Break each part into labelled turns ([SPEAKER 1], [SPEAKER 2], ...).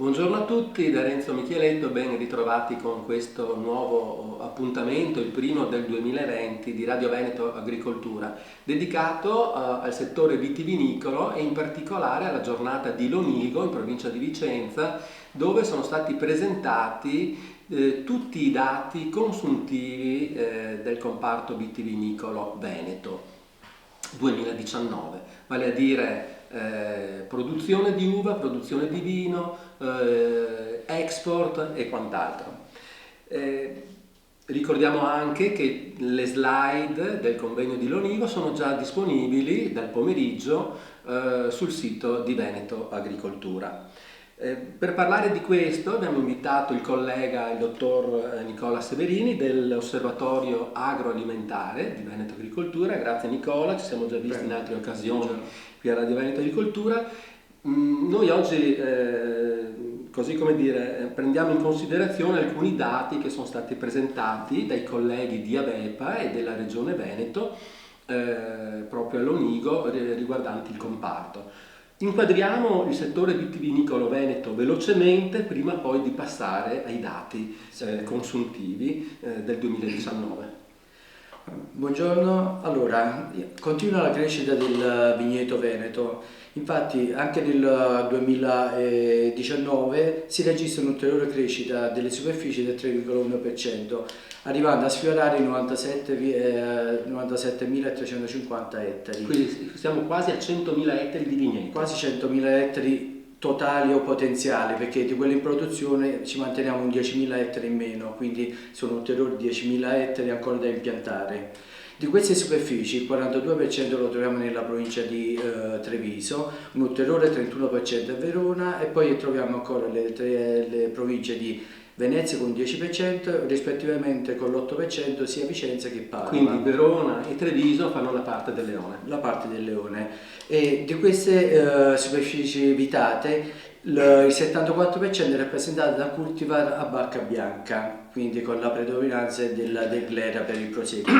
[SPEAKER 1] Buongiorno a tutti, da Renzo Micheletto, ben ritrovati con questo nuovo appuntamento, il primo del 2020 di Radio Veneto Agricoltura, dedicato al settore vitivinicolo e in particolare alla giornata di Lonigo in provincia di Vicenza, dove sono stati presentati tutti i dati consuntivi del comparto vitivinicolo Veneto 2019, vale a dire produzione di uva, produzione di vino, export e quant'altro. Ricordiamo anche che le slide del convegno di Lonigo sono già disponibili dal pomeriggio sul sito di Veneto Agricoltura. Per parlare di questo abbiamo invitato il collega, il dottor Nicola Severini dell'Osservatorio Agroalimentare di Veneto Agricoltura. Grazie Nicola, ci siamo già visti in altre occasioni qui a Radio Veneto Agricoltura. Noi oggi, così come dire, prendiamo in considerazione alcuni dati che sono stati presentati dai colleghi di Avepa e della Regione Veneto proprio a Lonigo riguardanti il comparto. Inquadriamo il settore vitivinicolo veneto velocemente prima poi di passare ai dati consuntivi del 2019.
[SPEAKER 2] Buongiorno, allora continua la crescita del vigneto veneto, infatti anche nel 2019 si registra un'ulteriore crescita delle superfici del 3,1%, arrivando a sfiorare i 97.350 ettari.
[SPEAKER 1] Quindi siamo quasi a 100.000 ettari di vigneto.
[SPEAKER 2] Quasi 100.000 ettari totali o potenziali, perché di quelli in produzione ci manteniamo un 10.000 ettari in meno, quindi sono ulteriori 10.000 ettari ancora da impiantare. Di queste superfici il 42% lo troviamo nella provincia di Treviso, un ulteriore 31% a Verona e poi troviamo ancora le province di Venezia con 10%, rispettivamente con l'8% sia Vicenza che Padova.
[SPEAKER 1] Quindi Verona e Treviso fanno la parte del leone.
[SPEAKER 2] La parte del leone. E di queste superfici vitate il 74% è rappresentato da cultivar a bacca bianca, quindi con la predominanza del glera per il prosecco.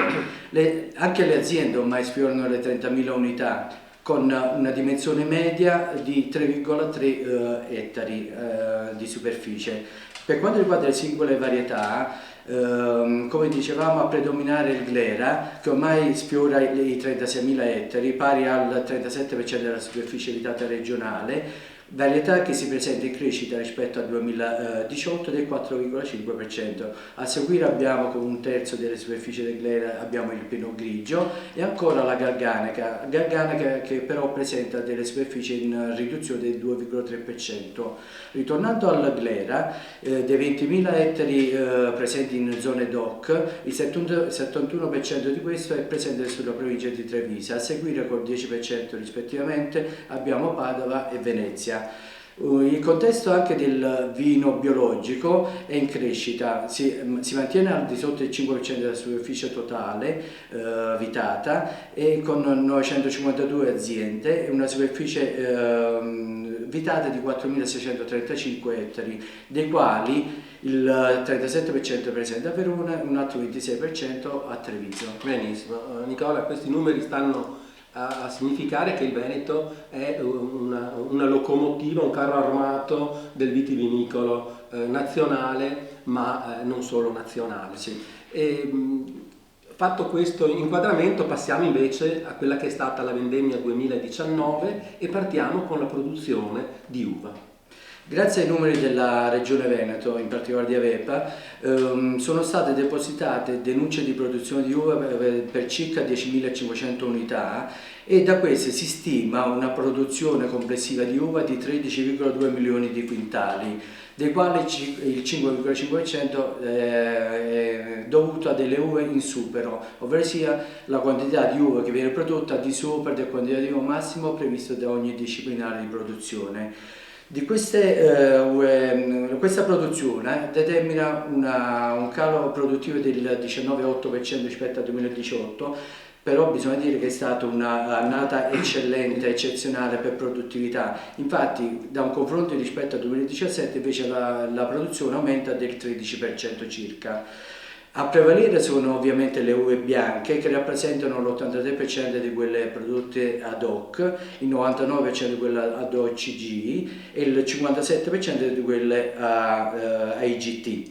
[SPEAKER 2] Anche le aziende ormai sfiorano le 30.000 unità, con una dimensione media di 3,3 ettari di superficie. Per quanto riguarda le singole varietà, come dicevamo, a predominare il glera, che ormai sfiora i 36.000 ettari, pari al 37% della superficie vitata regionale, varietà che si presenta in crescita rispetto al 2018 del 4,5%. A seguire abbiamo con un terzo delle superfici del glera abbiamo il pinot grigio e ancora la garganica che però presenta delle superfici in riduzione del 2,3%. Ritornando al glera, dei 20.000 ettari presenti in zone DOC, il 71% di questo è presente sulla provincia di Treviso, a seguire col 10% rispettivamente abbiamo Padova e Venezia. Il contesto anche del vino biologico è in crescita, si mantiene al di sotto del 5% della superficie totale vitata e con 952 aziende e una superficie vitata di 4.635 ettari, dei quali il 37% è presente a Verona e un altro 26% a Treviso.
[SPEAKER 1] Benissimo, Nicola, questi numeri stanno a significare che il Veneto è una locomotiva, un carro armato del vitivinicolo nazionale, ma non solo nazionale.
[SPEAKER 2] Sì.
[SPEAKER 1] Fatto questo inquadramento passiamo invece a quella che è stata la vendemmia 2019 e partiamo con la produzione di uva.
[SPEAKER 2] Grazie ai numeri della Regione Veneto, in particolare di Avepa, sono state depositate denunce di produzione di uva per circa 10.500 unità e da queste si stima una produzione complessiva di uva di 13,2 milioni di quintali, dei quali il 5,5% è dovuto a delle uve in supero, ovvero sia la quantità di uva che viene prodotta di sopra del quantitativo massimo previsto da ogni disciplinare di produzione. Di questa produzione determina un calo produttivo del 19,8% rispetto al 2018, però bisogna dire che è stata un'annata eccellente, eccezionale per produttività. Infatti da un confronto rispetto al 2017 invece la produzione aumenta del 13% circa. A prevalere sono ovviamente le uve bianche che rappresentano l'83% di quelle prodotte ad hoc, il 99% di quelle ad OCG e il 57% di quelle a IGT.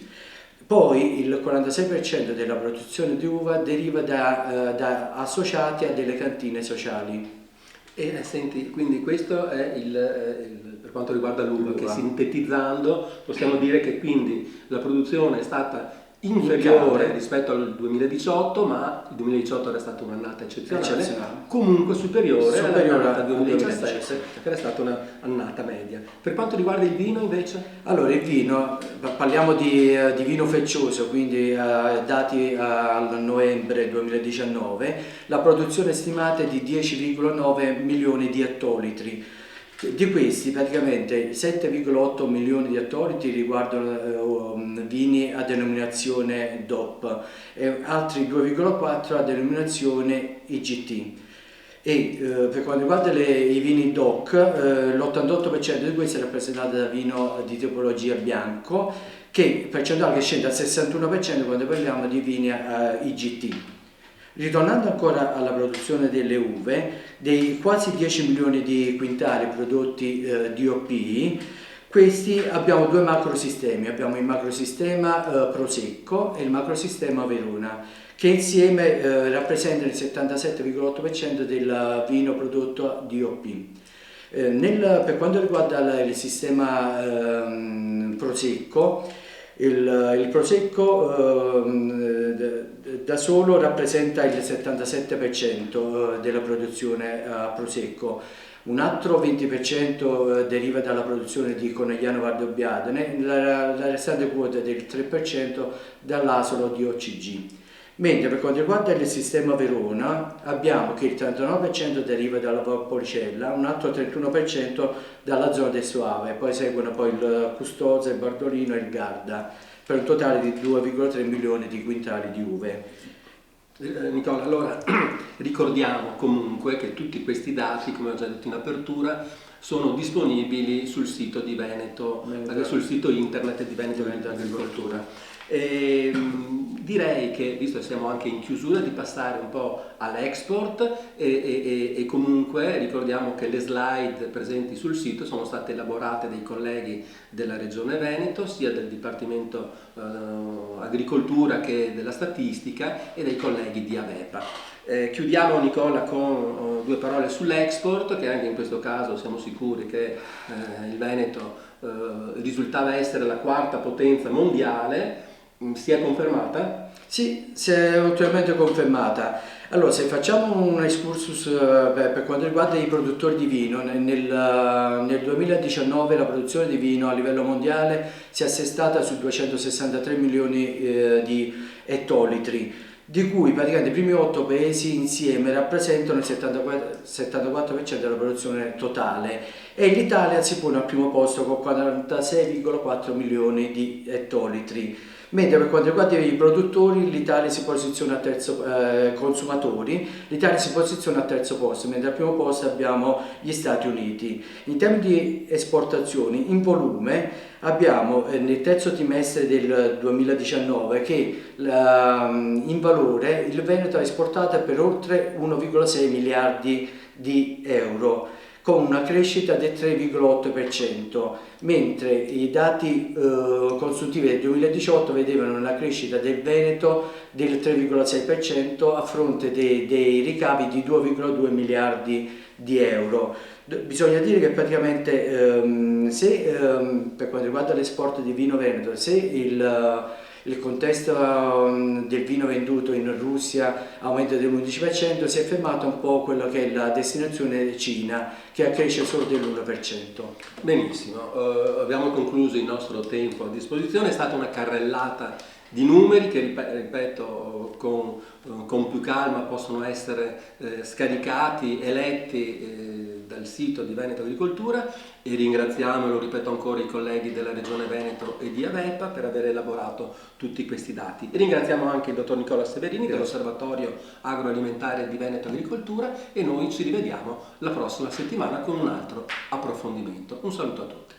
[SPEAKER 2] Poi il 46% della produzione di uva deriva da associati a delle cantine sociali.
[SPEAKER 1] E senti, quindi questo è per quanto riguarda l'uva, che sintetizzando possiamo dire che quindi la produzione è stata inferiore rispetto al 2018, ma il 2018 era stata un'annata eccezionale, comunque superiore all'annata 2017, che era stata un'annata media. Per quanto riguarda il vino invece?
[SPEAKER 2] Allora, il vino, parliamo di vino feccioso, quindi dati al novembre 2019, la produzione stimata è di 10,9 milioni di ettolitri. Di questi praticamente 7,8 milioni di ettolitri riguardano vini a denominazione DOP e altri 2,4 a denominazione IGT. E per quanto riguarda i vini DOC, l'88% di questi è rappresentato da vino di tipologia bianco, percentuale che scende al 61% quando parliamo di vini IGT. Ritornando ancora alla produzione delle uve, dei quasi 10 milioni di quintali prodotti DOP, questi abbiamo due macrosistemi, abbiamo il macrosistema Prosecco e il macrosistema Verona, che insieme rappresentano il 77,8% del vino prodotto DOP. Per quanto riguarda il sistema Prosecco, il Prosecco da solo rappresenta il 77% della produzione a Prosecco, un altro 20% deriva dalla produzione di Conegliano Valdobbiadene, la restante quota del 3% dall'asolo di OCG. Mentre per quanto riguarda il sistema Verona abbiamo che il 39% deriva dalla Valpolicella, un altro 31% dalla zona del Soave, poi seguono il Custoza, il Bardolino e il Garda, per un totale di 2,3 milioni di quintali di uve.
[SPEAKER 1] Nicola, allora ricordiamo comunque che tutti questi dati, come ho già detto in apertura, sono disponibili sul sito di Veneto, sul sito internet di Veneto Agricoltura. Direi che, visto che siamo anche in chiusura, di passare un po' all'export e comunque ricordiamo che le slide presenti sul sito sono state elaborate dai colleghi della Regione Veneto, sia del Dipartimento Agricoltura che della Statistica e dai colleghi di Avepa. Chiudiamo, Nicola, con due parole sull'export, che anche in questo caso siamo sicuri che il Veneto risultava essere la quarta potenza mondiale. Si è confermata?
[SPEAKER 2] Sì, si è ulteriormente confermata. Allora, se facciamo un excursus per quanto riguarda i produttori di vino, nel 2019 la produzione di vino a livello mondiale si è assestata su 263 milioni di ettolitri, di cui praticamente i primi 8 paesi insieme rappresentano il 74% della produzione totale e l'Italia si pone al primo posto con 46,4 milioni di ettolitri. Mentre per quanto riguarda i produttori, l'Italia si posiziona al terzo, consumatori, l'Italia si posiziona al terzo posto, mentre al primo posto abbiamo gli Stati Uniti. In termini di esportazioni, in volume, abbiamo nel terzo trimestre del 2019 che in valore il Veneto ha esportato per oltre 1,6 miliardi di euro, con una crescita del 3,8%, mentre i dati consuntivi del 2018 vedevano una crescita del Veneto del 3,6% a fronte dei ricavi di 2,2 miliardi di euro. Bisogna dire che praticamente per quanto riguarda l'esport di vino veneto, se il contesto del vino venduto in Russia aumenta dell'11%, si è fermato un po' quello che è la destinazione Cina, che cresce solo dell'1%.
[SPEAKER 1] Benissimo, abbiamo concluso il nostro tempo a disposizione, è stata una carrellata di numeri che, ripeto, con più calma possono essere scaricati e letti dal sito di Veneto Agricoltura, e ringraziamo, lo ripeto ancora, i colleghi della Regione Veneto e di Avepa per aver elaborato tutti questi dati. E ringraziamo anche il dottor Nicola Severini dell'Osservatorio Agroalimentare di Veneto Agricoltura, e noi ci rivediamo la prossima settimana con un altro approfondimento. Un saluto a tutti.